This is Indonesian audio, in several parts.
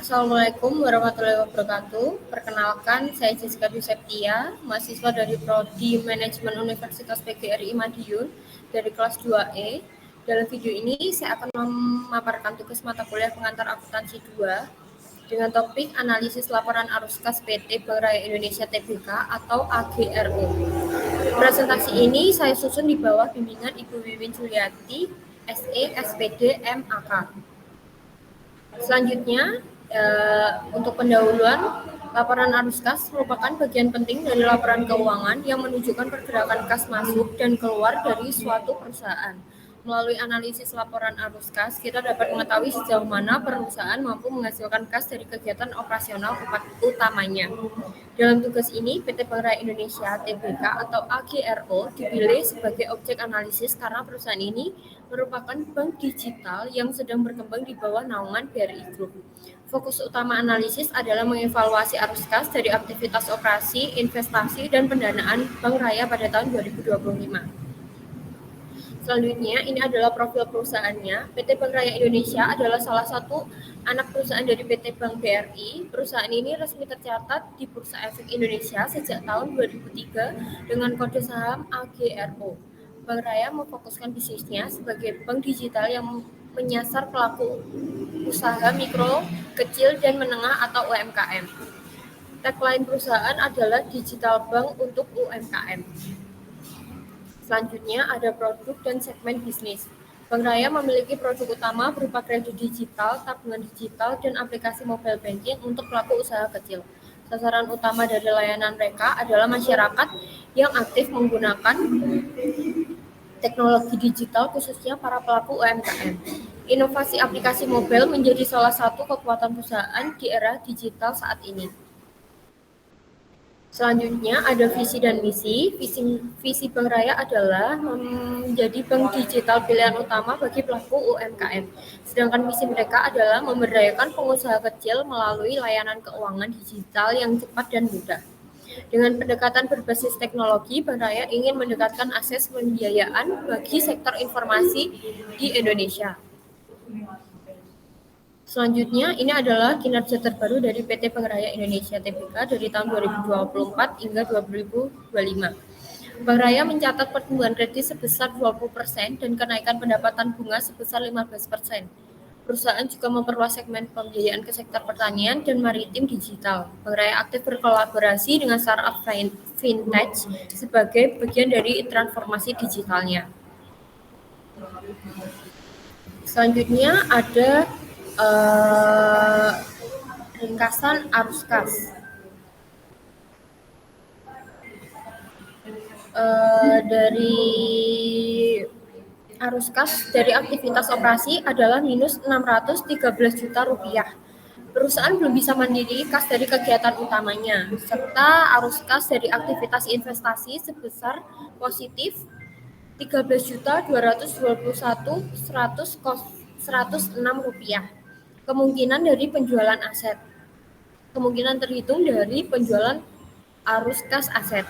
Assalamualaikum warahmatullahi wabarakatuh. Perkenalkan, saya Jessica Duseptia, mahasiswa dari Prodi Manajemen Universitas PGRI Madiun dari kelas 2E. Dalam video ini, saya akan memaparkan tugas mata kuliah pengantar akuntansi 2 dengan topik analisis laporan arus kas PT Bank Raya Indonesia Tbk atau AGRO. Presentasi ini saya susun di bawah bimbingan Ibu Wiwin Juliati, SE, SPD, MAK. Selanjutnya, untuk pendahuluan, laporan arus kas merupakan bagian penting dari laporan keuangan yang menunjukkan pergerakan kas masuk dan keluar dari suatu perusahaan. Melalui analisis laporan arus kas, kita dapat mengetahui sejauh mana perusahaan mampu menghasilkan kas dari kegiatan operasional utamanya. Dalam tugas ini, PT Bank Raya Indonesia Tbk atau AGRO dipilih sebagai objek analisis karena perusahaan ini merupakan bank digital yang sedang berkembang di bawah naungan BRI Group. Fokus utama analisis adalah mengevaluasi arus kas dari aktivitas operasi, investasi, dan pendanaan Bank Raya pada tahun 2025. Selanjutnya, ini adalah profil perusahaannya. PT Bank Raya Indonesia adalah salah satu anak perusahaan dari PT Bank BRI. Perusahaan ini resmi tercatat di Bursa Efek Indonesia sejak tahun 2003 dengan kode saham AGRO. Bank Raya memfokuskan bisnisnya sebagai bank digital yang menyasar pelaku usaha mikro, kecil, dan menengah atau UMKM. Tagline perusahaan adalah Digital Bank untuk UMKM. Selanjutnya ada produk dan segmen bisnis. Bank Raya memiliki produk utama berupa kredit digital, tabungan digital, dan aplikasi mobile banking untuk pelaku usaha kecil. Sasaran utama dari layanan mereka adalah masyarakat yang aktif menggunakan teknologi digital, khususnya para pelaku UMKM. Inovasi aplikasi mobile menjadi salah satu kekuatan perusahaan di era digital saat ini. Selanjutnya ada visi dan misi. Visi Bank Raya adalah menjadi bank digital pilihan utama bagi pelaku UMKM. Sedangkan misi mereka adalah memberdayakan pengusaha kecil melalui layanan keuangan digital yang cepat dan mudah. Dengan pendekatan berbasis teknologi, Bank Raya ingin mendekatkan akses pembiayaan bagi sektor informasi di Indonesia. Selanjutnya, ini adalah kinerja terbaru dari PT Bank Raya Indonesia Tbk dari tahun 2024 hingga 2025. Bank Raya mencatat pertumbuhan kredit sebesar 20% dan kenaikan pendapatan bunga sebesar 15%. Perusahaan juga memperluas segmen pembiayaan ke sektor pertanian dan maritim digital. Bank Raya aktif berkolaborasi dengan startup fintech sebagai bagian dari transformasi digitalnya. Selanjutnya ada ringkasan arus kas. Dari arus kas dari aktivitas operasi adalah minus 613 juta rupiah. Perusahaan belum bisa mandiri kas dari kegiatan utamanya, serta arus kas dari aktivitas investasi sebesar positif 13.221.106 rupiah. Kemungkinan dari penjualan aset. Kemungkinan terhitung dari penjualan arus kas aset.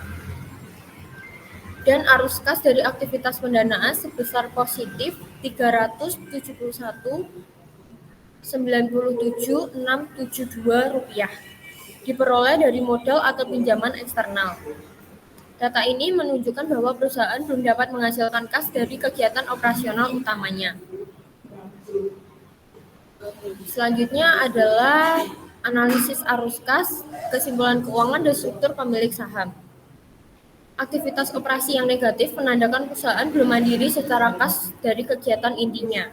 Dan arus kas dari aktivitas pendanaan sebesar positif 371.97.672 rupiah. Diperoleh dari modal atau pinjaman eksternal. Data ini menunjukkan bahwa perusahaan belum dapat menghasilkan kas dari kegiatan operasional utamanya. Selanjutnya adalah analisis arus kas, kesimpulan keuangan, dan struktur pemilik saham. Aktivitas operasi yang negatif menandakan perusahaan belum mandiri secara kas dari kegiatan intinya.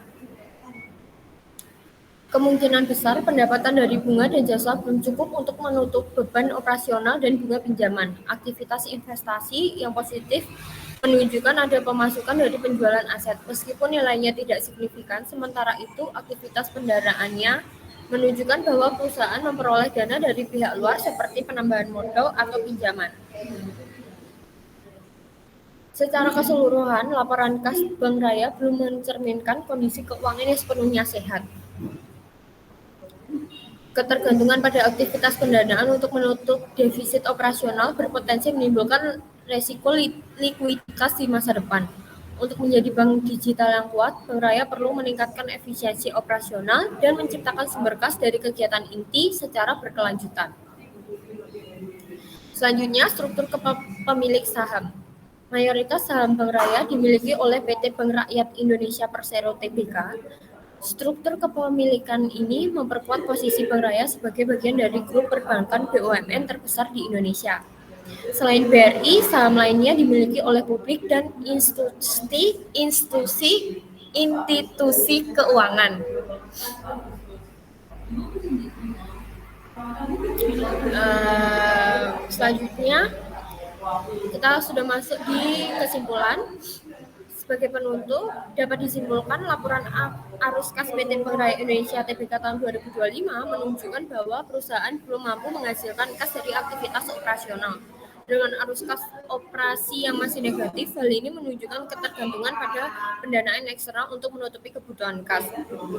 Kemungkinan besar pendapatan dari bunga dan jasa belum cukup untuk menutup beban operasional dan bunga pinjaman. Aktivitas investasi yang positif menunjukkan ada pemasukan dari penjualan aset, meskipun nilainya tidak signifikan. Sementara itu, aktivitas pendanaannya menunjukkan bahwa perusahaan memperoleh dana dari pihak luar seperti penambahan modal atau pinjaman. Secara keseluruhan, laporan kas Bank Raya belum mencerminkan kondisi keuangan yang sepenuhnya sehat. Ketergantungan pada aktivitas pendanaan untuk menutup defisit operasional berpotensi menimbulkan resiko likuiditas di masa depan. Untuk menjadi bank digital yang kuat, Bank Raya perlu meningkatkan efisiensi operasional dan menciptakan sumber kas dari kegiatan inti secara berkelanjutan. Selanjutnya, struktur pemilik saham. Mayoritas saham Bank Raya dimiliki oleh PT Bank Rakyat Indonesia Persero Tbk. Struktur kepemilikan ini memperkuat posisi Bank Raya sebagai bagian dari grup perbankan BUMN terbesar di Indonesia. Selain BRI, saham lainnya dimiliki oleh publik dan institusi keuangan. Selanjutnya, kita sudah masuk di kesimpulan. Sebagai penutup, dapat disimpulkan laporan arus kas PT Bank Raya Indonesia Tbk tahun 2025 menunjukkan bahwa perusahaan belum mampu menghasilkan kas dari aktivitas operasional. Dengan arus kas operasi yang masih negatif, hal ini menunjukkan ketergantungan pada pendanaan eksternal untuk menutupi kebutuhan kas.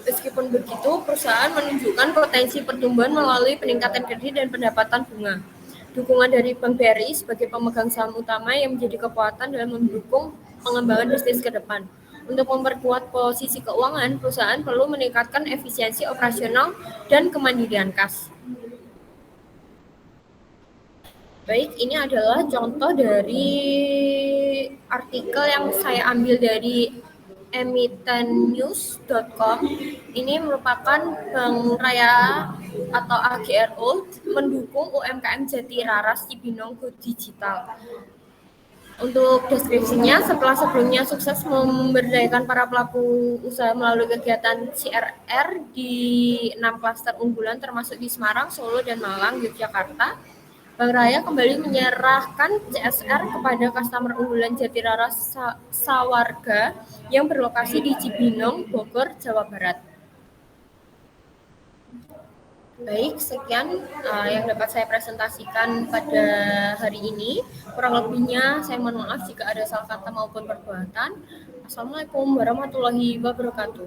Meskipun begitu, perusahaan menunjukkan potensi pertumbuhan melalui peningkatan kredit dan pendapatan bunga. Dukungan dari Bank BRI sebagai pemegang saham utama yang menjadi kekuatan dalam mendukung pengembangan bisnis ke depan. Untuk memperkuat posisi keuangan, perusahaan perlu meningkatkan efisiensi operasional dan kemandirian kas. Baik, ini adalah contoh dari artikel yang saya ambil dari emitennews.com. Ini merupakan Bank Raya atau AGRO mendukung UMKM Jatiraras Cibinong Go Digital. Untuk deskripsinya, setelah sebelumnya sukses memberdayakan para pelaku usaha melalui kegiatan CRR di 6 klaster unggulan termasuk di Semarang, Solo, dan Malang, Yogyakarta, Bank Raya kembali menyerahkan CSR kepada customer unggulan Jatiraras Sawarga yang berlokasi di Cibinong, Bogor, Jawa Barat. Baik, sekian yang dapat saya presentasikan pada hari ini. Kurang lebihnya saya mohon maaf jika ada salah kata maupun perbuatan. Assalamualaikum warahmatullahi wabarakatuh.